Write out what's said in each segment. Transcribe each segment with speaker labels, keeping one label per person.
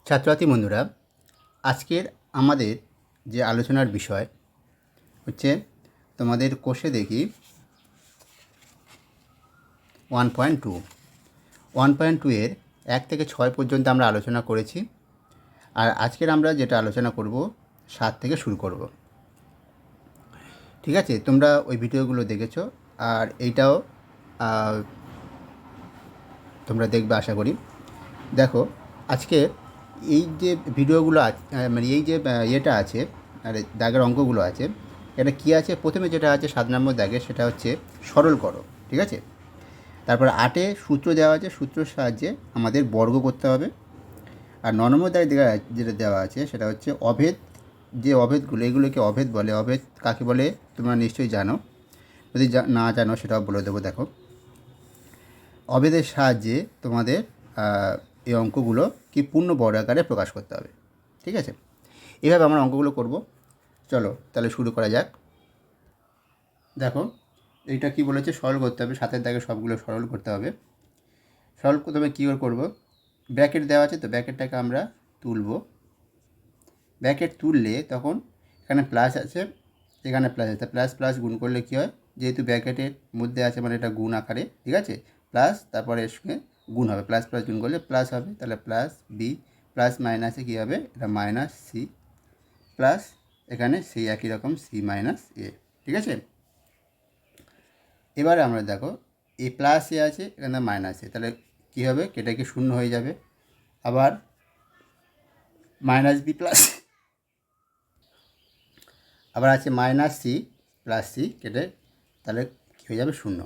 Speaker 1: ছাত্রছাত্রী বন্ধুরা, আজকের আমাদের যে আলোচনার বিষয় হচ্ছে তোমাদের কোষে দেখি 1.2 1.2 এর 1 থেকে 6 পর্যন্ত আমরা আলোচনা করেছি। আর আজকের আমরা যেটা আলোচনা করব 7 থেকে শুরু করব। ঠিক আছে, তোমরা ওই ভিডিওগুলো দেখেছো আর এইটাও তোমরা দেখবে আশা করি। দেখো, আজকে এই যে ভিডিওগুলো মানে এই যে ইয়েটা আছে আর দাগের অঙ্কগুলো আছে, এটা কী আছে? প্রথমে যেটা আছে 7 নম্বর দাগে, সেটা হচ্ছে সরল করো। ঠিক আছে, তারপর 8-এ সূত্র দেওয়া আছে, সূত্রের সাহায্যে আমাদের বর্গ করতে হবে। আর 9 নম্বর দাগে যেটা দেওয়া আছে সেটা হচ্ছে অভেদ। যে অভেদগুলো, এগুলোকে অভেদ বলে। অভেদ কাকে বলে তোমরা নিশ্চয়ই জানো, যদি না জানো সেটাও বলে দেবো। দেখো, অভেদের সাহায্যে তোমাদের এই অঙ্কগুলো কি পূর্ণ বর্গ আকারে প্রকাশ করতে হবে। ঠিক আছে, এভাবে আমরা অঙ্কগুলো করব। চলো তাহলে শুরু করা যাক। দেখো, এইটা কি বলেছে? সরল করতে হবে। 7-এর দাগে সবগুলো সরল করতে হবে। সরল প্রথমে কী করে করবো? ব্র্যাকেট দেওয়া আছে, তো ব্র্যাকেটটাকে আমরা তুলব। ব্র্যাকেট তুললে তখন এখানে প্লাস আছে, এখানে প্লাস আছে, প্লাস প্লাস গুণ করলে কী হয়? যেহেতু ব্র্যাকেটের মধ্যে আছে মানে এটা গুণ আকারে, ঠিক আছে, প্লাস তারপরে এর সঙ্গে গুণ হবে, প্লাস প্লাস গুণ করলে প্লাস হবে, তাহলে প্লাস বি, প্লাস মাইনাসে কী হবে? এটা মাইনাস সি, প্লাস এখানে সেই একই রকম সি মাইনাস এ। ঠিক আছে, এবারে আমরা দেখো এ প্লাস এ আছে, এখানে মাইনাস এ, তাহলে কী হবে? কেটে কি শূন্য হয়ে যাবে। আবার মাইনাস বি প্লাস, আবার আছে মাইনাস সি প্লাস সি, কেটে তাহলে কী হয়ে যাবে? শূন্য।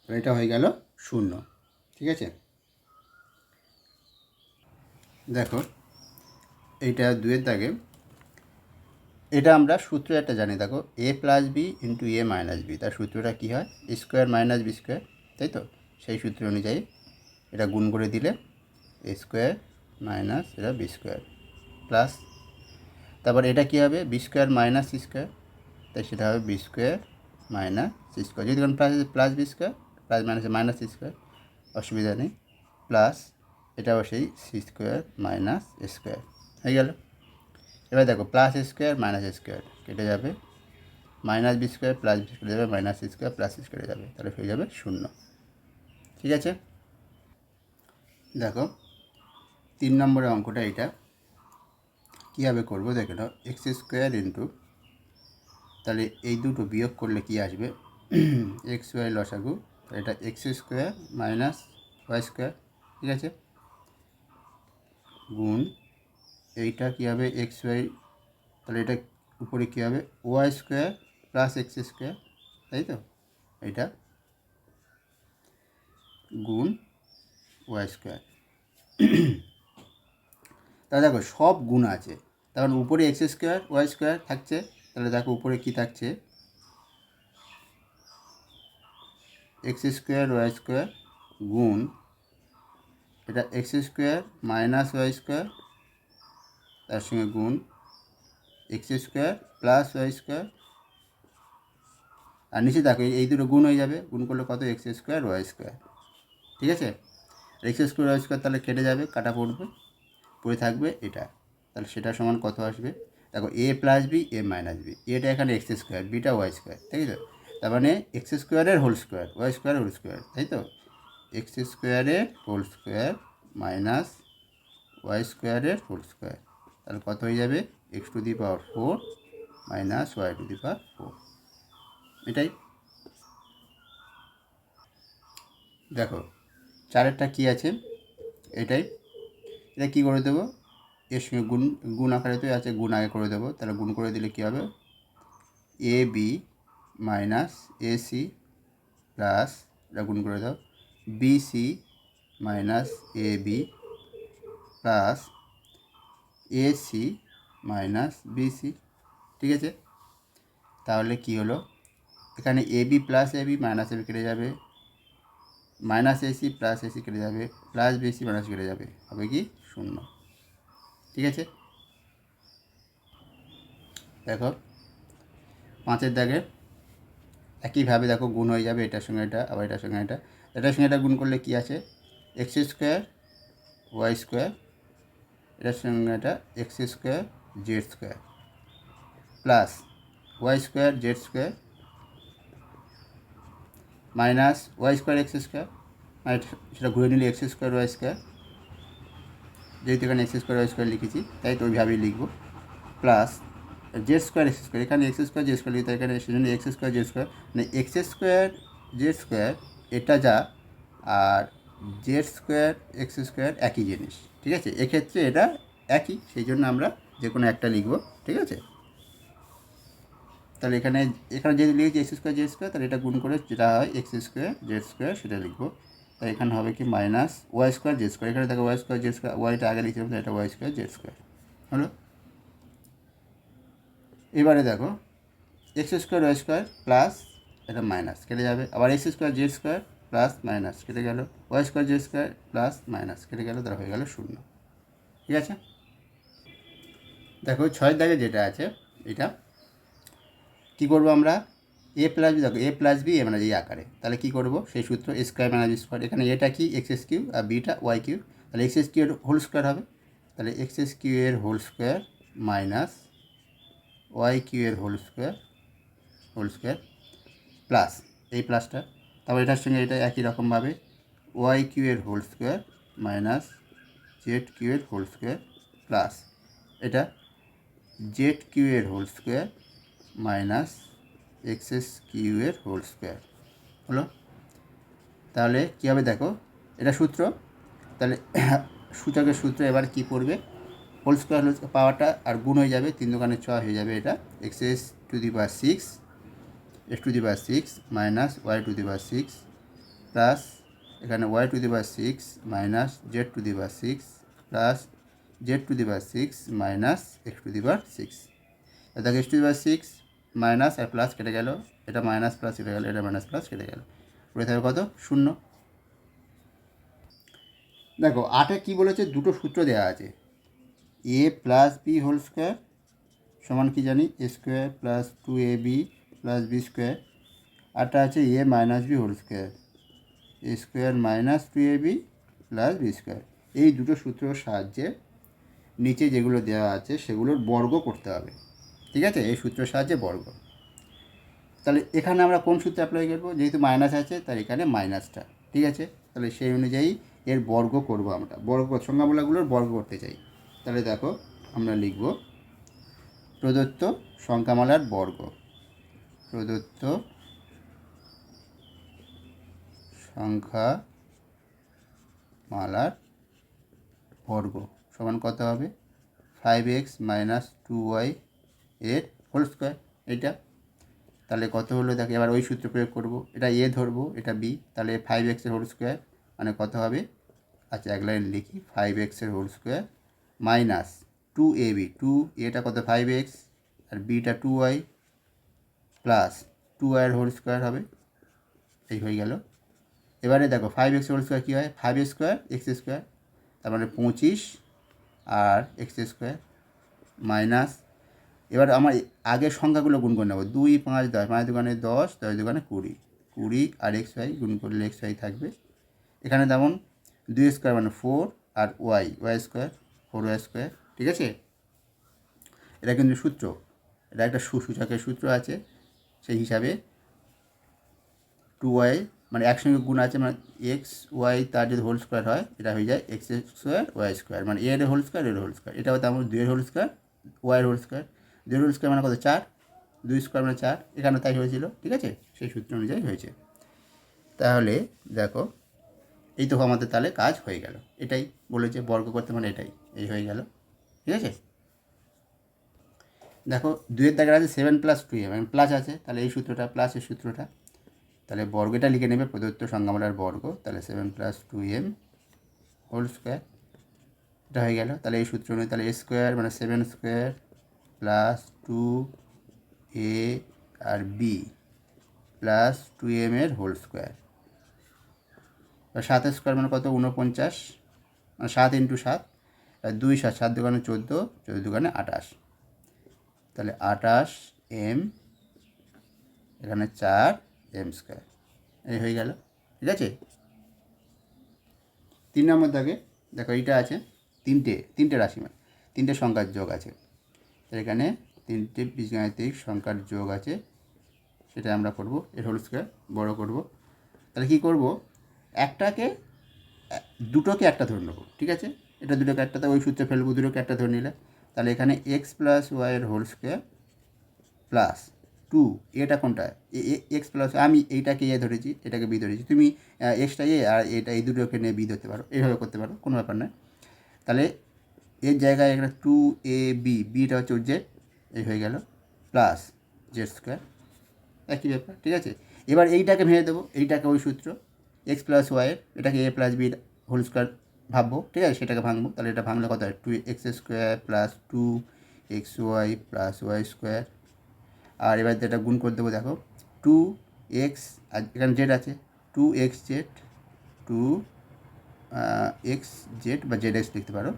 Speaker 1: এটা হয়ে গেল শূন্য। ঠিক আছে, দেখো এইটা 2-এর দাগে, এটা আমরা সূত্র একটা জানি। দেখো, A plus B into A minus B, তার সূত্রটা কী হয়? স্কোয়ার মাইনাস বি স্কোয়ার, তাই তো? সেই সূত্র অনুযায়ী এটা গুণ করে দিলে এ স্কোয়ার মাইনাস এটা বি স্কোয়ার প্লাস, তারপর এটা কী হবে? B square minus c square, তাই সেটা হবে b square minus c square. যদি কোনো প্লাস আছে প্লাস বি স্কোয়ার, প্লাস মাইনাসে মাইনাস সি স্কোয়ার, অসুবিধা নেই, প্লাস এটাও সেই সি স্কোয়ার মাইনাস স্কোয়ার হয়ে গেল। এবার দেখো, প্লাস স্কোয়ার মাইনাস স্কোয়ার কেটে যাবে, minus b square plus b কেটে যাবে, minus c square plus c কেটে যাবে, তাহলে হয়ে যাবে শূন্য। ঠিক আছে, দেখো 3 নম্বরের অঙ্কটা এটা কীভাবে করবো দেখে নাও। এক্স স্কোয়ার ইন্টু, তাহলে এই দুটো বিয়োগ করলে কি আসবে? এক্স ওয়াই লসাগু, এটা x square minus Y square. ঠিক আছে, গুণ এইটা কী হবে? এক্স ওয়াই, তাহলে এটা উপরে কী হবে? Y square plus x square, তাই তো? এটা গুণ ওয়াই স্কোয়ার। তাহলে দেখো সব গুণ আছে, তখন উপরে এক্স স্কোয়ার ওয়াই স্কোয়ার থাকছে, তাহলে দেখো উপরে কী থাকছে? এক্স স্কোয়ার ওয়াই স্কোয়ার গুণ এটা x square minus Y square, তার সঙ্গে গুণ X square plus Y square. আর নিচে দেখো এই দুটো গুণ হয়ে যাবে, গুণ করলে কত? X square y square. ঠিক আছে, এক্স স্কোয়ার ওয়াই স্কোয়ার তাহলে কেটে যাবে, কাটা পড়বে, পড়ে থাকবে এটা, তাহলে সেটা সমান কত আসবে? দেখো A plus B A minus B, এটা এখানে X square, beta Y square, তাই তো? তার মানে এক্স স্কোয়ারের হোল স্কোয়ার ওয়াই স্কোয়ারের হোল স্কোয়ার, তাই তো? এক্স স্কোয়ারের হোল স্কোয়ার মাইনাস ওয়াই স্কোয়ারের হোল স্কোয়ার, তাহলে কত হয়ে যাবে? X to the power 4 minus Y to the power 4। এটাই। দেখো 4-এরটা কী আছে? এটাই। এটা কী করে দেবো? এর সঙ্গে গুণ, গুণ আকারে তো আছে, গুণ আগে করে দেবো, তাহলে গুণ করে দিলে কী হবে? A B minus A C plus, এটা গুণ করে দাও, B C minus A B plus A C minus B C. ঠিক আছে, তাহলে কী হলো? এখানে A B plus A B minus A B কেটে যাবে, মাইনাস এসি প্লাস এসি কেটে যাবে, প্লাস বিসি মাইনাস কেটে যাবে, হবে কি? শূন্য। ঠিক আছে, দেখো 5-এর দাগের একইভাবে দেখো গুণ হয়ে যাবে, এটার সঙ্গে এটা, আবার এটার সঙ্গে এটা, এটার সঙ্গে এটা গুণ করলে কি আছে? এক্স স্কোয়ার ওয়াই স্কোয়ার এটার সঙ্গে এটা x square z square plus Y square z square minus Y square x square, মানে সেটা ঘুরে নিলে এক্স স্কোয়ার ওয়াই স্কোয়ার, যেহেতু এখানে এক্স স্কোয়ার ওয়াই স্কোয়ার লিখেছি তাই তো ওইভাবেই লিখবো, plus z square x square, এখানে এক্স স্কোয়ার জেড স্কোয়ার লিখতে এখানে সেজন্য এক্স স্কোয়ার জেড স্কোয়ার, মানে এক্স স্কোয়ার জেড স্কোয়ার এটা যা আর জেড স্কোয়ার এক্স স্কোয়ার একই জিনিস, ঠিক আছে। এক্ষেত্রে এটা একই, সেই জন্য আমরা যে কোনো একটা লিখবো, ঠিক আছে। তাহলে এখানে যেহেতু লিখেছি এক্স স্কোয়ার জেড স্কোয়ার, তাহলে এটা গুণ করে যেটা হয় এক্স স্কোয়ার জেড স্কোয়ার সেটা লিখবো। তাই এখানে হবে কি minus Y square z square, এখানে দেখো ওয়াই স্কোয়ার জেড স্কোয়ার, ওয়াইটা আগে লিখছিলাম তো এটা ওয়াই স্কোয়ার জেড স্কোয়ার হলো। এবারে দেখো x square y square plus এটা মাইনাস কেটে যাবে, আবার x square z square plus minus কেটে গেল, y square z square plus minus কেটে গেল, তারা হয়ে গেল শূন্য, ঠিক আছে। দেখো 6 দাগে যেটা আছে এটা কী করবো আমরা, এ প্লাস বি, দেখো এ প্লাস বি এ মানে এই আকারে, তাহলে কী করবো সেই সূত্র a square minus b square, এখানে এটা কি এক্স এস কিউ আর বিটা ওয়াই কিউ, তাহলে এক্স এস কিউ এর হোল স্কোয়ার হবে, তাহলে এক্স এস কিউ এর whole square minus y q এর হোল স্কোয়ার প্লাস এই প্লাসটা, তারপর এটার সঙ্গে এটা একই রকমভাবে ওয়াই কিউ এর whole square minus z q এর হোল স্কোয়ার প্লাস এটা জেড কিউ এর whole square minus x s q এর হোল স্কোয়ার হলো। তাহলে কী হবে দেখো এটা সূত্র, তাহলে সূচকের সূত্র এবার কী পড়বে, হোল স্কোয়ার পাওয়ারটা আর গুণ হয়ে যাবে, 3 দোকানে 6 হয়ে যাবে, এটা এক্স এস to the power 6 X to the power 6 minus Y to the power 6 plus এখানে Y to the power 6 minus Z to the power 6 plus Z to the power 6 minus X to the power 6, দেখো X to the power 6 minus আর plus কেটে গেল, এটা minus plus কেটে গেল, এটা minus plus কেটে গেল, পড়ে থাকবে কত শূন্য। দেখো 8-এ কী বলেছে, দুটো সূত্র দেওয়া আছে, A plus B whole square সমান কি জানি A square plus 2ab plus B square, আরটা আছে A minus B whole square A square minus 2ab plus B square. এই দুটো সূত্রের সাহায্যে নিচে যেগুলো দেওয়া আছে সেগুলোর বর্গ করতে হবে, ঠিক আছে, এই সূত্রের সাহায্যে বর্গ। তাহলে এখানে আমরা কোন সূত্রে অ্যাপ্লাই করবো, যেহেতু মাইনাস আছে তার এখানে মাইনাসটা, ঠিক আছে, তাহলে সেই অনুযায়ী এর বর্গ করব, আমরা বর্গ সংখ্যামালাগুলোর বর্গ করতে চাই। তাহলে দেখো আমরা লিখব প্রদত্ত সংখ্যামালার বর্গ, প্রদত্ত সংখ্যামালার বর্গ সমান কত হবে 5x মাইনাস 2y এর হোল স্কোয়ার, এইটা তাহলে কত হলো দেখো, এবার ওই সূত্র প্রয়োগ করব, এটা এ ধরবো এটা বি, তাহলে 5x এর হোল স্কোয়ার মানে কত হবে, আচ্ছা এক লাইন লিখি 5x এর হোল স্কোয়ার মাইনাস 2ab, 2 এটা কত 5x আর বিটা 2y প্লাস 2y এর হোল স্কোয়ার হবে, এই হয়ে গেল। এবারে দেখো 5x হোল স্কোয়ার কী হয় 5 স্কোয়ার এক্স স্কোয়ার, তার মানে 25 আর এক্স স্কোয়ার মাইনাস, এবার আমার আগের সংখ্যাগুলো গুণ করে নেবো 2 5 10, 5 দোকানে 10, 10 দোকানে 20, 20 আর এক্স ওয়াই গুণ করলে এক্স ওয়াই থাকবে, এখানে যেমন 2 স্কোয়ার মানে 4 আর ওয়াই স্কোয়ার 4y স্কোয়ার, ঠিক আছে। এটা কিন্তু সূত্র, এটা একটা সূচকের সূত্র আছে, সেই হিসাবে 2y মানে একসঙ্গে গুণ আছে, মানে এক্স ওয়াই তার যদি হোল স্কোয়ার হয় এটা হয়ে যায় এক্স স্কোয়ার ওয়াই স্কোয়ার, মানে এর হোল স্কোয়ার এর হোল স্কোয়ার, এটা হতো আমার 2 এর হোল স্কোয়ার ওয়াইয়ের হোল স্কোয়ার, 2 এর হোল স্কোয়ার মানে কত 4, 2 স্কোয়ার মানে 4, এখানে তাই হয়েছিল, ঠিক আছে, সেই সূত্র অনুযায়ী হয়েছে। তাহলে দেখো এই তো আমাদের তাহলে কাজ হয়ে গেল, এটাই বলেছে বর্গ করতে, মানে এটাই এই হয়ে গেল, ঠিক আছে। দেখো 2-এর দাগের আছে 7 প্লাস 2m মানে প্লাস আছে, তাহলে এই সূত্রটা প্লাসের সূত্রটা, তাহলে বর্গটা লিখে নেবে প্রদত্ত সংখ্যামালার বর্গ, তাহলে 7 প্লাস 2m হোল স্কোয়ার, এটা হয়ে গেল। তাহলে এই সূত্র অনুযায়ী তাহলে এ স্কোয়ার মানে 7 স্কোয়ার প্লাস 2a আর বি প্লাস 2m এর হোল স্কোয়ার, 7 স্কোয়ার মানে কত 49, মানে 7 ইন্টু 7, 2 7, 7 দোকানে 14, 14 দোকানে 28, তাহলে 28m এখানে 4m স্কোয়ার, এই হয়ে গেল, ঠিক আছে। 3 নম্বর দাগে দেখো এইটা আছে তিনটে রাশিমাল, তিনটে সংখ্যার যোগ আছে। এখানে তিনটে বীজগাণিতিক সংখ্যার যোগ আছে, সেটা আমরা করব, এর হোল স্কোয়ার বড় করব। তাহলে কী করব, দুটোকে একটা ধরে নেবো, ঠিক আছে? এটা দুটোকে একটাতে ওই সূত্রে ফেলবো, দুটোকে একটা ধরে নিলে। তাহলে এখানে এক্স প্লাস ওয়াইয়ের হোল স্কোয়ার প্লাস 2, এটা কোনটা? এক্স প্লাস, আমি এইটাকে এ ধরেছি, এটাকে বি ধরেছি, তুমি এক্সটা এ আর এটা এই দুটোকে নিয়ে বি ধরতে পারো, এইভাবে করতে পারো, কোনো ব্যাপার নয়। তাহলে এর জায়গায় একটা 2ab, বিটা হচ্ছে জেড, এই হয়ে গেল, প্লাস জেড স্কোয়ার, একই ব্যাপার, ঠিক আছে? এবার এইটাকে ভেঙে দেবো, এইটাকে ওই সূত্র এক্স প্লাস ওয়াইয়ের, এটাকে এ প্লাস বির হোল স্কোয়ার ভাববো, ঠিক আছে? সেটাকে ভাঙবো, তাহলে এটা ভাঙলে কত হয়? 2x square plus 2xy plus Y square. আর এবার যেটা গুণ করে দেবো, দেখো 2x, আর এখানে জেড আছে, 2xz, 2xz বা zx লিখতে পারো,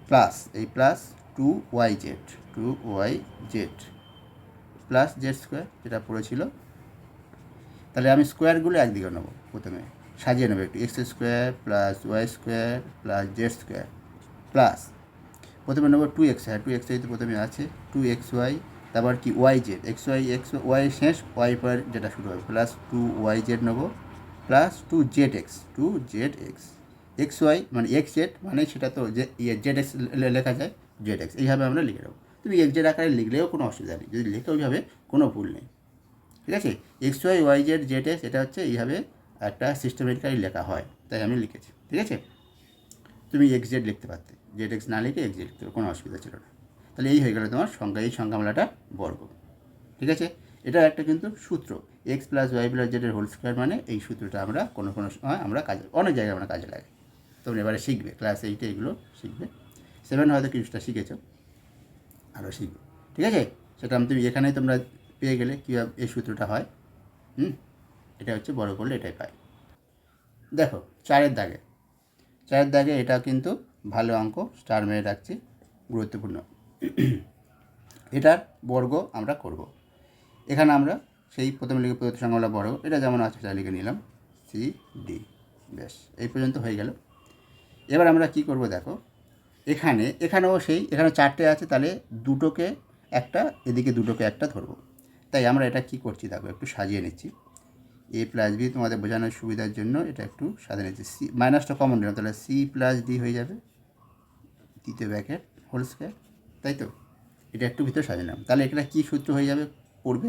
Speaker 1: প্লাস এই plus 2yz plus z square, যেটা পড়েছিল। তাহলে আমি স্কোয়ারগুলো একদিকে নেবো, প্রথমে সাজিয়ে নেবো একটু, x square plus Y square plus z square plus, প্রথমে নেবো 2x, হ্যাঁ 2x তো প্রথমে আছে, 2xy, তারপর কি yz, xy শেষ, ওয়াই পর যেটা শুরু হবে, প্লাস 2yz নেবো, প্লাস 2zx, xy মানে xz মানে সেটা তো যে zx লেখা যায়, zx এইভাবে আমরা লিখে নেবো। তুমি xz আকারে লিখলেও কোনো অসুবিধা নেই, যদি লিখে ওইভাবে কোনো ভুল নেই, ঠিক আছে? xy yz zx এটা হচ্ছে এইভাবে একটা সিস্টেমেটিক্যালি লেখা হয়, তাই আমি লিখেছি, ঠিক আছে? তুমি xz লিখতে পারতে, zx না লিখে xz লিখতে পারো, কোনো অসুবিধা ছিল না। তাহলে এই হয়ে গেল তোমার সংখ্যা, এই সংখ্যামালাটা বর্গ, ঠিক আছে? এটা একটা কিন্তু সূত্র, এক্স প্লাস ওয়াই প্লাস জেডের হোল স্কোয়ার, মানে এই সূত্রটা আমরা কোনো সময় আমরা কাজে, অনেক জায়গায় আমরা কাজে লাগাই। তোমরা এবারে শিখবে, ক্লাস 8-এ এগুলো শিখবে, 7 হয়তো কিছুটা শিখেছো, আরও শিখবে, ঠিক আছে? সেটা তুমি এখানেই তোমরা পেয়ে গেলে কীভাবে এই সূত্রটা হয়। এটা হচ্ছে বড় করলে এটাই পাই। দেখো 4-এর দাগে এটা কিন্তু ভালো অঙ্ক, স্টার মেরে রাখছি, গুরুত্বপূর্ণ। এটার বর্গ আমরা করব। এখানে আমরা সেই প্রথমে লিখে প্রদত্ত সংখ্যাগুলো বর্গ, এটা যেমন আছে সেটা লিখে নিলাম, সি ডি, ব্যাস এই পর্যন্ত হয়ে গেল। এবার আমরা কি করব, দেখো এখানেও এখানে 4টে আছে, তাহলে দুটোকে একটা, এদিকে দুটোকে একটা ধরবো। তাই আমরা এটা কি করছি, দেখো একটু সাজিয়ে নিচ্ছি, এ প্লাস বি তোমাদের বোঝানোর সুবিধার জন্য এটা একটু সাজিয়ে নিচ্ছি, সি মাইনাসটা কমন নিলাম, তাহলে সি প্লাস ডি হয়ে যাবে, দ্বিতীয় ব্র্যাকেট হোল স্কোয়ার, তাই তো? এটা একটু ভিতরে সাজালাম, তাহলে এটা কী সূত্র হয়ে যাবে, পড়বে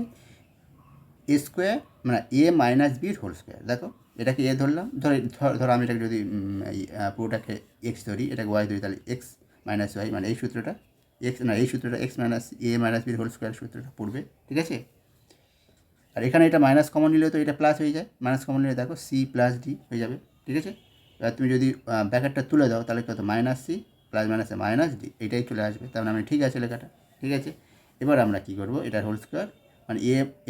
Speaker 1: এ স্কোয়ার মানে এ মাইনাস বির হোল স্কোয়ার। দেখো এটাকে এ ধরলাম, ধরো আমি এটাকে যদি পুরোটাকে এক্স ধরি, এটাকে ওয়াই ধরি, তাহলে এক্স মাইনাস ওয়াই মানে এই সূত্রটা, এই সূত্রটা এক্স মাইনাস এ মাইনাস বির হোল স্কোয়ার সূত্রটা পড়বে, ঠিক আছে? আর এখানে এটা মাইনাস কমন নিলে তো এটা প্লাস হয়ে যায়, মাইনাস কমন নিলে দেখো সি প্লাস ডি হয়ে যাবে, ঠিক আছে? এবার তুমি যদি ব্র্যাকেটটা তুলে দাও, তাহলে কত, মাইনাস সি প্লাস মাইনাসে মাইনাস ডি, এইটাই চলে আসবে, তার মানে ঠিক আছে লেখাটা, ঠিক আছে? এবার আমরা কী করবো, এটার হোল স্কোয়ার মানে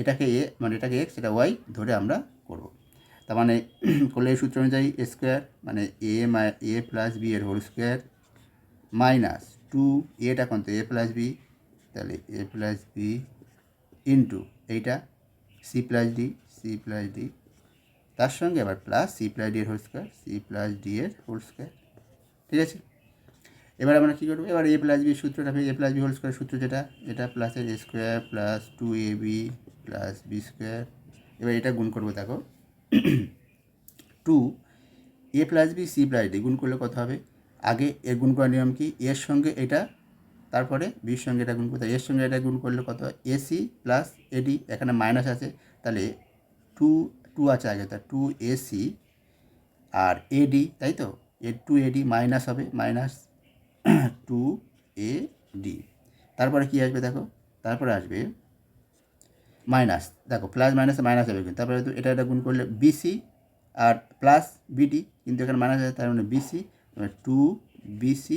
Speaker 1: এটাকে মানে এটাকে এক্স, এটা ওয়াই ধরে আমরা করব। তার মানে করলে এই সূত্র অনুযায়ী এ স্কোয়ার মানে এ প্লাস বি এর হোল স্কোয়ার মাইনাস 2, এটা কোন তো এ প্লাস বি, তাহলে এ প্লাস বি ইন্টু এইটা সি প্লাস ডি, তার সঙ্গে আবার প্লাস সি প্লাস ডি এর হোল স্কোয়ার, ঠিক আছে? এবার আমরা কী করবো, এবার এ প্লাস বি সূত্রটা, A plus B whole square সূত্র যেটা, এটা প্লাসের A square plus 2ab plus B square. এবার এটা গুণ করবো, দেখো 2 A plus B C plus D গুণ করলে কত হবে, আগে এর গুণ করার নিয়ম কি, এর সঙ্গে এটা, তারপরে বির সঙ্গে এটা গুণ করতে, এর সঙ্গে এটা গুণ করলে কত হয়, এসি প্লাস এডি, এখানে মাইনাস আছে, তাহলে 2 আছে আগে, তা 2ac আর এডি, তাই তো, 2ad মাইনাস হবে, মাইনাস 2ad, তারপরে কী আসবে, দেখো তারপরে আসবে মাইনাস, দেখো প্লাস মাইনাসে মাইনাস হবে, কিন্তু তারপরে এটা গুণ করলে বিসি আর প্লাস বিডি, কিন্তু এখানে মাইনাস আছে, তার মানে বিসি, 2bc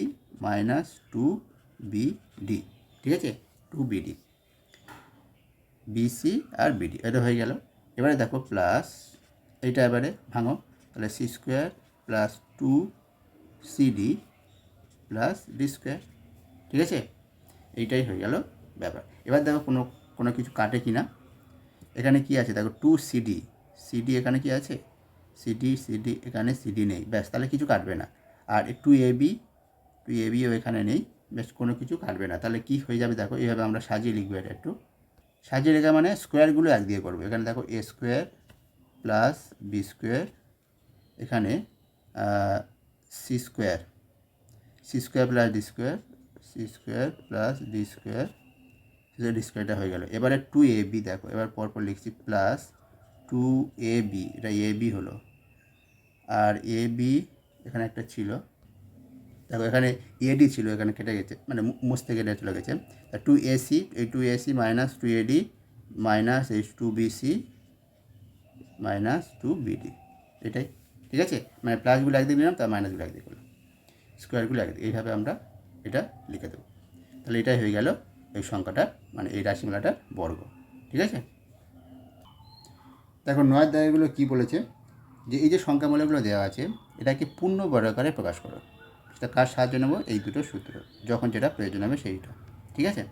Speaker 1: মাইনাস 2bd, ঠিক আছে? 2bd, বিসি আর বিডি, এটা হয়ে গেল। এবারে দেখো প্লাস এইটা এবারে ভাঙো, তাহলে c square plus 2cd plus D square, ঠিক আছে? এইটাই হয়ে গেল ব্যাপার। এবার দেখো কোনো কিছু কাটে কি না, এখানে কি আছে দেখো 2cd এখানে কি আছে, সিডি এখানে সিডি নেই, ব্যাস তাহলে কিছু কাটবে না। আর 2ab টু এ বিও এখানে নেই, বেশ কোনো কিছু কাটবে না। তাহলে কী হয়ে যাবে দেখো, এইভাবে আমরা সাজিয়ে লিখবো। এটা একটু সাজিয়ে লেখা মানে স্কোয়ারগুলো এক দিয়ে করবো। এখানে দেখো A square plus B square, এখানে C square, C square plus D square, C square plus D square, D স্কোয়ারটা হয়ে গেল। এবারে টু এ বি দেখো, এবার পরপর লিখছি প্লাস টু এ বি, এটা এ বি হলো। আর এ বি এখানে একটা ছিল, দেখো এখানে এডি ছিল, এখানে কেটে গেছে, মানে মুছতে কেটে চলে গেছে। টু এসি, এই two AC minus two AD minus এই two BC minus two BD, এটাই ঠিক আছে। মানে প্লাসগুলো একদিকে নিলাম, তার মাইনাসগুলো একদিকে করলাম, স্কোয়ারগুলো একদিকে, এইভাবে আমরা এটা লিখে দেবো। তাহলে এটাই হয়ে গেল এই সংখ্যাটা, মানে এই রাশিমালাটার বর্গ। ঠিক আছে, দেখো 9 দাগেগুলো কী বলেছে, যে এই যে সংখ্যামূলকগুলো দেওয়া আছে এটাকে পূর্ণ বর্গাকারে প্রকাশ করো। সেটা কার সাহায্য নেব, এই দুটো সূত্র, যখন যেটা প্রয়োজন হবে সেইটা। ঠিক আছে,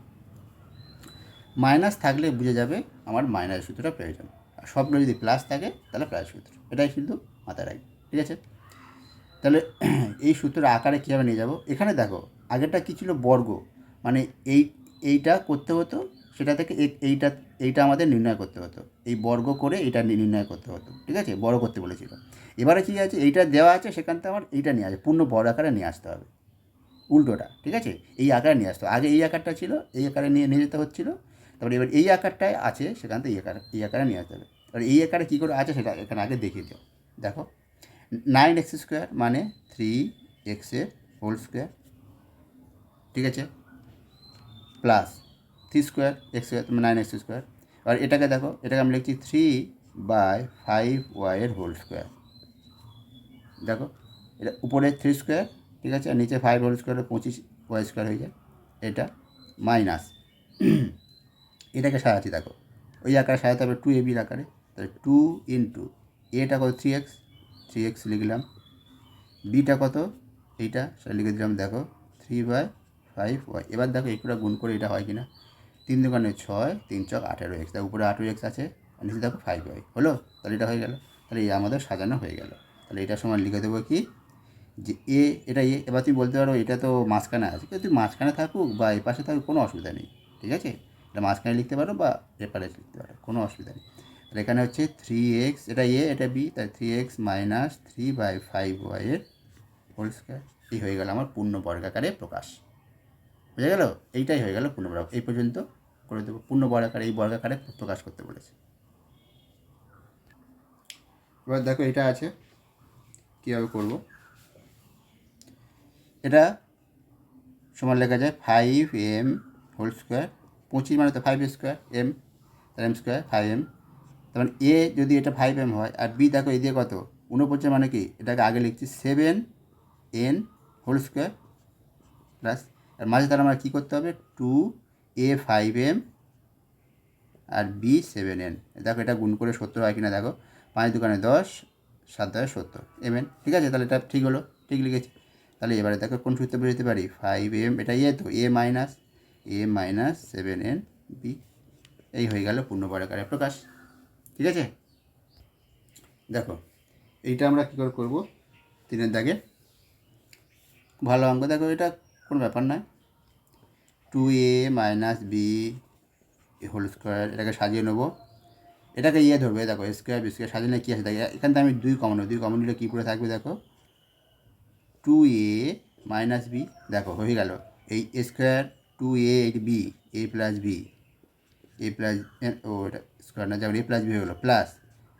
Speaker 1: মাইনাস থাকলে বুঝে যাবে আমার মাইনাস সূত্রটা প্রয়োজন, আর সবগুলো যদি প্লাস থাকে তাহলে প্লাস সূত্র, এটাই কিন্তু মাথায় রাখবে। ঠিক আছে, তাহলে এই সূত্রের আকারে কীভাবে নিয়ে যাব, এখানে দেখো আগেরটা কী ছিল, বর্গ, মানে এইটা করতে হতো, সেটা থেকে এইটা আমাদের নির্ণয় করতে হতো, এই বর্গ করে এইটা নির্ণয় করতে হতো। ঠিক আছে, বড় করতে বলেছিল। এবারে কী আছে, এইটা দেওয়া আছে, সেখান থেকে আমার এইটা নিয়ে আসবে, পূর্ণ বড় আকারে নিয়ে আসতে হবে, উল্টোটা। ঠিক আছে, এই আকারে নিয়ে আসতে হবে, আগে এই আকারটা ছিল, এই আকারে নিয়ে যেতে হচ্ছিলো, তারপরে এবার এই আকারটায় আছে, সেখান থেকে এই আকারে নিয়ে আসতে হবে। এবার এই আকারে কী করে আছে সেটা এখানে আগে দেখিয়ে দাও। দেখো 9x স্কোয়ার মানে 3x হোল স্কোয়ার, ঠিক আছে, plus 3 square x square, 9x square. আর এটাকে দেখো, এটাকে আমি লিখছি 3/5y হোল স্কোয়ার। দেখো এটা উপরে 3 স্কোয়ার, ঠিক আছে, আর নিচে 5 হোল স্কোয়ারে 25y স্কোয়ার হয়ে যায়। এটা মাইনাস, এটাকে সাজাচ্ছি, দেখো ওই আকারে সাজাতে হবে 2ab আকারে। তাহলে 2 ইন্টু এটা কত 3x লিখলাম, বিটা কত এইটা সেটা লিখে দিলাম, দেখো 3/5y। এবার দেখো একটুটা গুণ করে এটা হয় কি না, 3 দোকানে 6, 3 চক 18x, তার উপরে 18x আছে, আর নিচে দেখো 5y হলো। তাহলে এটা হয়ে গেল, তাহলে এই আমাদের সাজানো হয়ে গেল। তাহলে এটা সমান লিখে দেবো কি, যে এটা এবার তুমি বলতে পারো এটা তো মাঝখানে আছে, কিন্তু মাঝখানে থাকুক বা এ পাশে থাকুক কোনো অসুবিধা নেই। ঠিক আছে, এটা মাঝখানে লিখতে পারো বা এপারে লিখতে পারো, কোনো অসুবিধা নেই। তাহলে এখানে হচ্ছে 3x, এটা এটা বি, তাই 3x মাইনাস 3/5y এর হোল স্কোয়ার। এই হয়ে গেল আমার পূর্ণ বর্গাকারে প্রকাশ, বুঝে গেল? এইটাই হয়ে গেল পূর্ণ বর্গ, এই পর্যন্ত করে দেবো। পূর্ণ বর্গাকারে, এই বর্গাকারে প্রকাশ করতে বলেছে। এবার দেখো এটা আছে, কীভাবে করব, এটা সমান লেখা যায় 5m হোল স্কোয়ার, 25 মানে তো 5 স্কোয়ার, m তার m স্কোয়ার 5m। তার মানে এ যদি এটা 5m হয়, আর বি দেখো এই দিয়ে কত 49, মানে কি এটাকে আগে লিখছি 7n হোল স্কোয়ার প্লাস, আর মাঝে তার আমরা কী করতে হবে, 2a 5m আর বি 7n। দেখো এটা গুণ করে 70 হয় কিনা দেখো, 5 দোকানে 10, 7 10 70 mn। ঠিক আছে, তাহলে এটা ঠিক হলো, ঠিক লিখেছি। তাহলে এবারে দেখো কোন সূত্রে বুঝতে পারি, 5m, এটা তো a মাইনাস 7n বি। এই হয়ে গেল পূর্ণ বর্গাকারে প্রকাশ। ঠিক আছে, দেখো এইটা আমরা কী করে করবো, 3 দাগে ভালো অঙ্ক। দেখো এটা কোনো ব্যাপার নয়, 2a minus B whole square, এটাকে সাজিয়ে নেবো, এটাকে ধরবে, দেখো স্কোয়ার বি স্কোয়ার সাজিয়ে কী আছে, দেখো এখান থেকে আমি 2 কমন নেব, 2 কমন নিলে কী পড়ে থাকবে, দেখো 2a মাইনাস বি, দেখো হয়ে গেল এই স্কোয়ার 2a বি, এ প্লাস বি, এ প্লাস ও এটা স্কোয়ার না, যেমন এ প্লাস বি হয়ে গেলো প্লাস,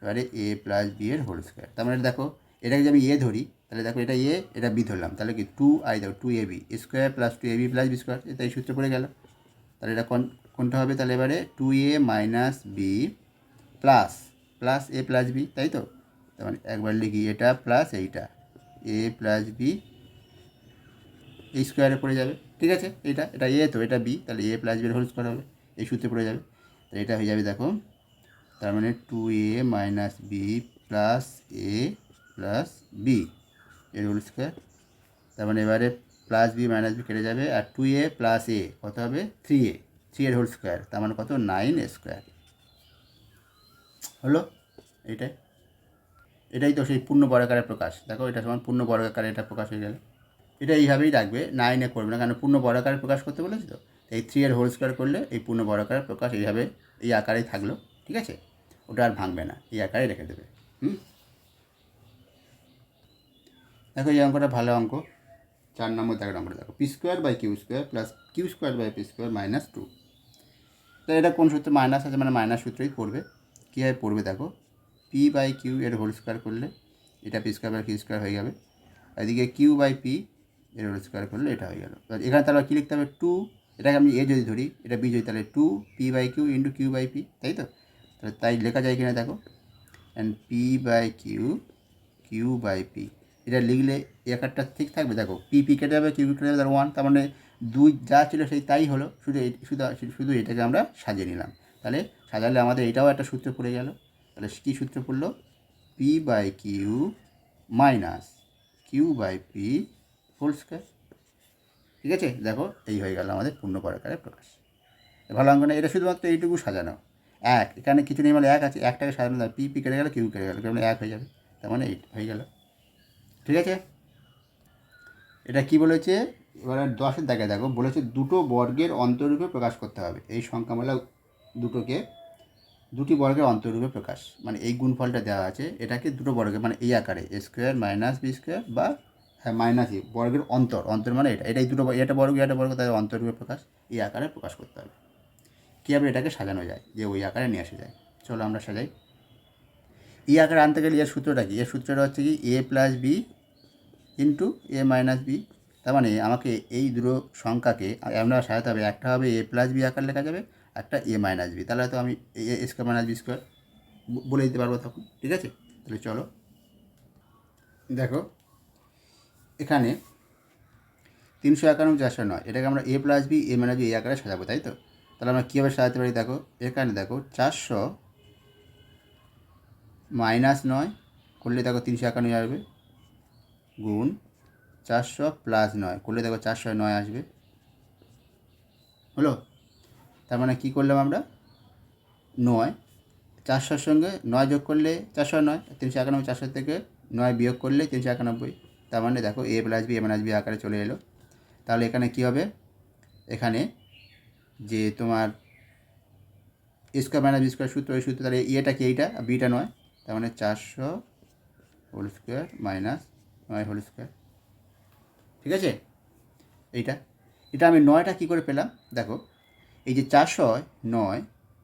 Speaker 1: এবারে এ প্লাস বি এর হোল স্কোয়ার। তার মানে দেখো এটাকে যদি আমি ধরি, তাহলে দেখো এটা এটা বি ধরলাম, তাহলে কি 2i দেখো 2ab square plus 2ab plus B square, এটা এই সূত্রে পড়ে গেল। তাহলে এটা কোনটা হবে, তাহলে এবারে 2a মাইনাস বি প্লাস এ প্লাস বি, তাই তো। তার মানে একবার লিখি এটা প্লাস এইটা, এ প্লাস বি এই স্কোয়ারে পড়ে যাবে। ঠিক আছে, এটা এ তো, এটা বি, তাহলে এ প্লাস বির হোল স্কোয়ার হবে, এই সূত্রে পড়ে যাবে। তাহলে এটা হয়ে যাবে, দেখো তার মানে 2a মাইনাস বি প্লাস এ প্লাস বি এর হোল স্কোয়ার। তার মানে এবারে প্লাস বি মাইনাস বি কেটে যাবে, আর 2a প্লাস এ কত হবে 3a, 3 এর হোল স্কোয়ার, তার মানে কত 9 স্কোয়ার হলো। এটাই তো সেই পূর্ণ বর্গাকারের প্রকাশ। দেখো এটা সমান পূর্ণ বর্গাকারে এটা প্রকাশ হয়ে গেল। এটা এইভাবেই রাখবে, 9 করবে না, কারণ পূর্ণ বর্গাকারে প্রকাশ করতে বলেছি তো। এই 3 এর হোল স্কোয়ার করলে এই পূর্ণ বর্গাকারে প্রকাশ এইভাবে এই আকারেই থাকলো, ঠিক আছে। ওটা আর ভাঙবে না, এই আকারে রেখে দেবে। দেখো এই অঙ্কটা ভালো অঙ্ক। 4 নম্বর দাগের অঙ্কটা দেখো, p square by q square plus q square by p square -2। তো এটা কোন সূত্র মাইনাস আছে, মানে মাইনাস সূত্রই পড়বে। কীভাবে পড়বে দেখো, পি বাই কিউ এর হোল স্কোয়ার করলে এটা p square by q square হয়ে যাবে। এদিকে কিউ বাই পি এর হোল স্কোয়ার করলে এটা হয়ে গেল। এখানে তাহলে কী লিখতে হবে, 2, এটাকে আমি এ যদি ধরি, এটা বি যদি, তাহলে 2 p by q into q by p, তাই তো। তাহলে তাই লেখা যায় কিনা দেখো, and p by q, q by p, এটা লিখলে একারটা ঠিক থাকবে। দেখো পি পি কেটে যাবে, কিউ কেটে যাবে, তার 1, তার মানে 2 যা ছিল সেই তাই হলো, শুধু এটাকে আমরা সাজিয়ে নিলাম। তাহলে সাজালে আমাদের এটাও একটা সূত্র পড়ে গেল। তাহলে কী সূত্র পড়লো, p by q minus q by p whole square. ঠিক আছে, দেখো এই হয়ে গেল আমাদের পূর্ণ বর্গাকারে প্রকাশ। ভালো অঙ্ক না, এটা শুধুমাত্র এইটুকু সাজানো। এখানে কিছু নেই, মানে 1 আছে, একটাকে সাজানো, পি পি কেটে গেলে কিউ কেটে গেল, কারণ 1 হয়ে যাবে, তার মানে 8 হয়ে গেল। ঠিক আছে, এটা কি বলেছে এবার 10-এর দাগে দেখো, বলেছে দুটো বর্গের অন্তরূপে প্রকাশ করতে হবে। এই সংখ্যামালা দুটি বর্গের অন্তরূপে প্রকাশ, মানে এই গুণফলটা দেওয়া আছে, এটাকে দুটো বর্গের, মানে এই আকারে এ স্কোয়ার মাইনাস বি স্কোয়ার, বা মাইনাস এ বর্গের অন্তর মানে এটাই দুটো, এটা বর্গ এটা বর্গ, তাদের অন্তরূপে প্রকাশ এই আকারে প্রকাশ করতে হবে। কীভাবে এটাকে সাজানো যায়, যে ওই আকারে নিয়ে আসা যায়। চলো আমরা সাজাই। এই আকারে আনতে গেলে এর সূত্রটা কি, এর সূত্রটা হচ্ছে কি এ প্লাস বি ইন্টু এ মাইনাস বি। তার মানে আমাকে এই দুটো সংখ্যাকে আমরা সাজাতে হবে, একটা হবে এ প্লাস বি আকার লেখা যাবে, একটা এ মাইনাস বি। তাহলে তো আমি এ স্কোয়ার মাইনাস বি স্কোয়ার বলে দিতে পারবো তখন। ঠিক আছে, তাহলে চলো দেখো, এখানে 351 409, এটাকে আমরা এ plus B A minus B এই আকারে সাজাবো, তাই তো। তাহলে আমরা কীভাবে সাজাতে পারি দেখো, এখানে দেখো 400 মাইনাস 9 করলে দেখো 351 আসবে, গুণ 400 প্লাস 9 করলে দেখো 409 আসবে, হলো। তার মানে কী করলাম আমরা, 9 400-র সঙ্গে 9 যোগ করলে 409, 391, 400 থেকে 9 বিয়োগ করলে 391। তার মানে দেখো A plus B A minus B আকারে চলে এলো। তাহলে এখানে কী হবে, এখানে যে তোমার স্কোয়ার মাইনাস বি স্কোয়ার সূত্র, ওই সূত্র, তাহলে এটা কি, এইটা বিটা 9, তার মানে 400 whole square minus 9 whole square. ঠিক আছে, এটা আমি 9টা কী করে পেলাম দেখো, এই যে 409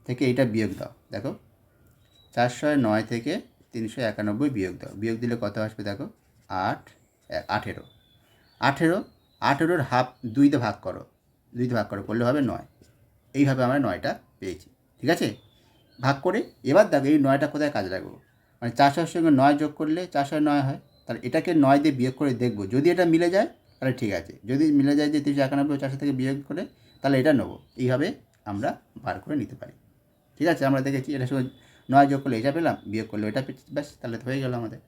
Speaker 1: থেকে এইটা বিয়োগ দাও, দেখো 409 থেকে 391 বিয়োগ দাও, বিয়োগ দিলে কত আসবে দেখো, 8 18 18 18-র হাফ 2তে ভাগ করো, করলে হবে 9। এইভাবে আমরা 9টা পেয়েছি। ঠিক আছে, ভাগ করে এবার দেখো এই 9টা কোথায় কাজে লাগবো, মানে 400-র সঙ্গে 9 যোগ করলে 409 হয়, তাহলে এটাকে 9 দিয়ে বিয়োগ করে দেখবো, যদি এটা মিলে যায় তাহলে ঠিক আছে, যদি মিলে যায় যে 391 400 থেকে বিয়োগ করে, তাহলে এটা নেবো। এইভাবে আমরা বার করে নিতে পারি। ঠিক আছে, আমরা দেখেছি এটার সঙ্গে 9 যোগ করলে এটা পেলাম, বিয়োগ করলে এটা পেয়েছি, ব্যাস, তাহলে তো হয়ে গেল আমাদের।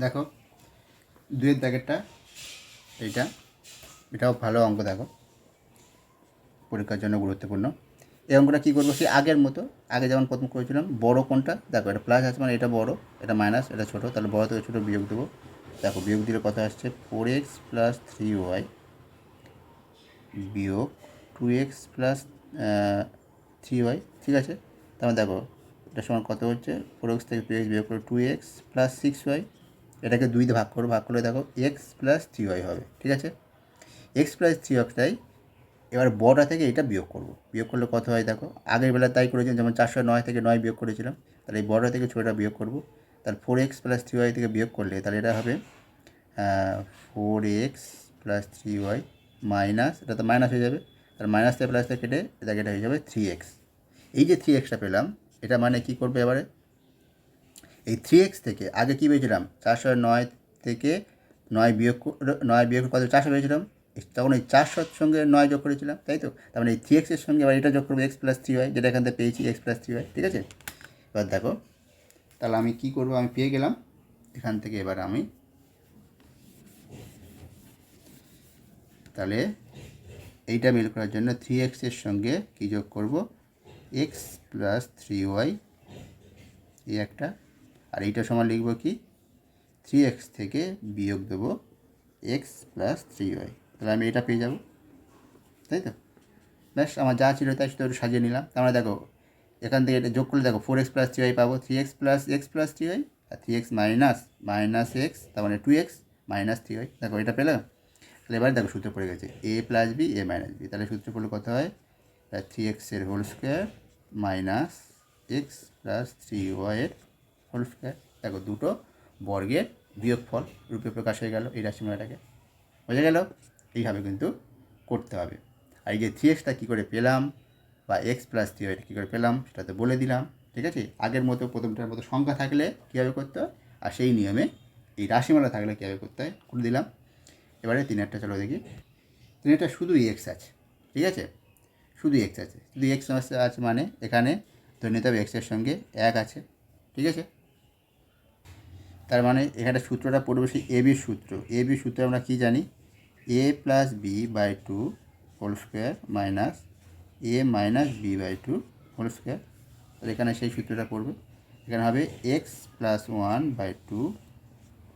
Speaker 1: দেখো 2-এর দাগেরটা এটাও ভালো অঙ্ক, দেখো পরীক্ষার জন্য গুরুত্বপূর্ণ। এই অঙ্কটা কী করবো, সেই আগের মতো, আগে যেমন প্রথম করেছিলাম, বড় কোনটা দেখো, এটা প্লাস আছে মানে এটা বড়, এটা মাইনাস এটা ছোটো, তাহলে বড় থেকে ছোটো বিয়োগ দেবো। দেখো বিয়োগ দিলে কত আসছে, 4x প্লাস 3y বিয়োগ 2x প্লাস 3y। ঠিক আছে, তারপর দেখো এটার সমান কত হচ্ছে, 4x থেকে 2x বিয়োগ করে 2x প্লাস 6y, এটাকে 2 দিয়ে ভাগ করলে দেখো x প্লাস 3y হবে। ঠিক আছে, x প্লাস 3y, এবার বড়টা থেকে এটা বিয়োগ করব, বিয়োগ করলে কত হয় দেখো, আগের বেলা তাই করেছিলাম, যেমন 409 থেকে 9 বিয়োগ করেছিলাম, তাহলে এই বড়টা থেকে ছোটোটা বিয়োগ করব। তাহলে 4x প্লাস 3y থেকে বিয়োগ করলে তাহলে এটা হবে 4x প্লাস 3y মাইনাস, এটা তো মাইনাস হয়ে যাবে, আর মাইনাস থেকে প্লাস থেকে কেটে এটা হয়ে যাবে 3x। এই যে 3xটা পেলাম, এটা মানে কি করবে এবারে, এই 3x থেকে আগে কী পেয়েছিলাম, 409 থেকে 9 বিয়োগ কত, 400 পেয়েছিলাম, তখন এই 400-র সঙ্গে 9 যোগ করেছিলাম, তাই তো। তার মানে এই 3x-এর সঙ্গে এবার এটা যোগ করবো x প্লাস 3y, যেটা এখান থেকে পেয়েছি x প্লাস 3y। ঠিক আছে, এবার দেখো তাহলে আমি কী করবো, আমি পেয়ে গেলাম এখান থেকে, এবার আমি তাহলে এইটা মিল করার জন্য 3x-এর সঙ্গে কী যোগ করব, x প্লাস 3y এই একটা, আর এইটা সমান লিখব কি 3x থেকে বিয়োগ দেবো x প্লাস 3y, তাহলে আমি এটা পেয়ে যাব, তাই তো? ব্যাস, আমার যা ছিল তাই শুধু একটু সাজিয়ে নিলাম। তার মানে দেখো এখান থেকে এটা যোগ করলে দেখো 4x প্লাস 3y পাবো, 3x plus x plus 3y, আর 3x মাইনাস x, তার মানে 2x মাইনাস 3y। দেখো এটা পেলাম। তাহলে এবার দেখো সূত্র পড়ে গেছে a plus B A minus b, তাহলে সূত্র পড়লে কত হয়? 3x এর whole square minus x plus 3y এর হোল স্কোয়ার। দেখো দুটো বর্গের বিয়োগফল রূপে প্রকাশ হয়ে গেল এই রাশিমালাটাকে, বোঝা গেল? এইভাবে কিন্তু করতে হবে। আর এই যে 3xটা কী করে পেলাম বা এক্স প্লাস 3yটা কী করে পেলাম সেটা তো বলে দিলাম, ঠিক আছে? আগের মতো প্রথমটার মতো সংখ্যা থাকলে কীভাবে করতে হয় আর সেই নিয়মে এই রাশিমালা থাকলে কীভাবে করতে হয় করে দিলাম। এবারে 3-এরটা চলো দেখি। 3-এরটা শুধু এক্স আছে, ঠিক আছে? শুধু এক্স আছে, শুধু এক্স আছে মানে এখানে ধরে নিতে হবে এক্সের সঙ্গে 1 আছে, ঠিক আছে? তার মানে এখানে সূত্রটা পড়বে সেই এবির সূত্র। এবির সূত্র আমরা কী জানি? a plus b by 2 whole square minus a minus b by 2 whole square. তাহলে এখানে সেই সূত্রটা পড়বে। এখানে হবে x plus 1 by 2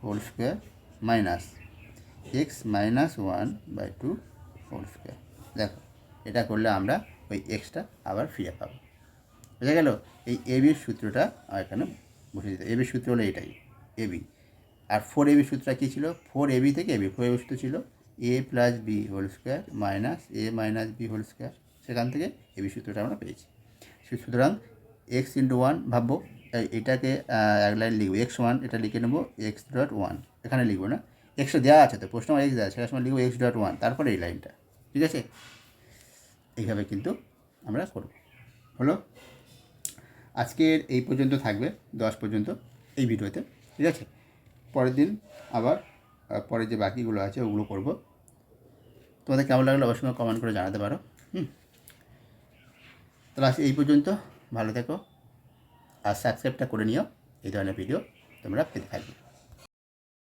Speaker 1: whole square minus x minus 1 by 2 whole square. দেখো এটা করলে আমরা ওই এক্সটা আবার ফিরে পাবো, বোঝা গেল? এই এবির সূত্রটা এখানে বসে দিতে। এবির সূত্র হলো এটাই, এবি। আর 4ab সূত্রটা কী ছিল? 4ab থেকে এবি 4ab সূত্র ছিল a plus B whole square minus a minus B whole square. সেখান থেকে এবি সূত্রটা আমরা পেয়েছি। সুতরাং এক্স ইন্টু 1 ভাববো, এটাকে এক লাইন লিখবো x1, এটা লিখে নেবো x.1, এখানে লিখবো না, এক্সটা দেওয়া আছে তো, প্রশ্ন আমার এক্স দেওয়া আছে, সেটার সময় লিখবো x.1, তারপরে এই লাইনটা, ঠিক আছে? এইভাবে কিন্তু আমরা করব। হলো, আজকের এই পর্যন্ত থাকবে 10 পর্যন্ত এই ভিডিওতে, ঠিক আছে? পরের দিন আবার পরে যে বাকিগুলো আছে ওগুলো করব। তোমাদের কেমন লাগলো অবশ্যই কমেন্ট করে জানাতে পারো। তাহলে আজ এই পর্যন্ত, ভালো থেকো আর সাবস্ক্রাইবটা করে নিও, এই ধরনের ভিডিও তোমরা পেতে থাকবে।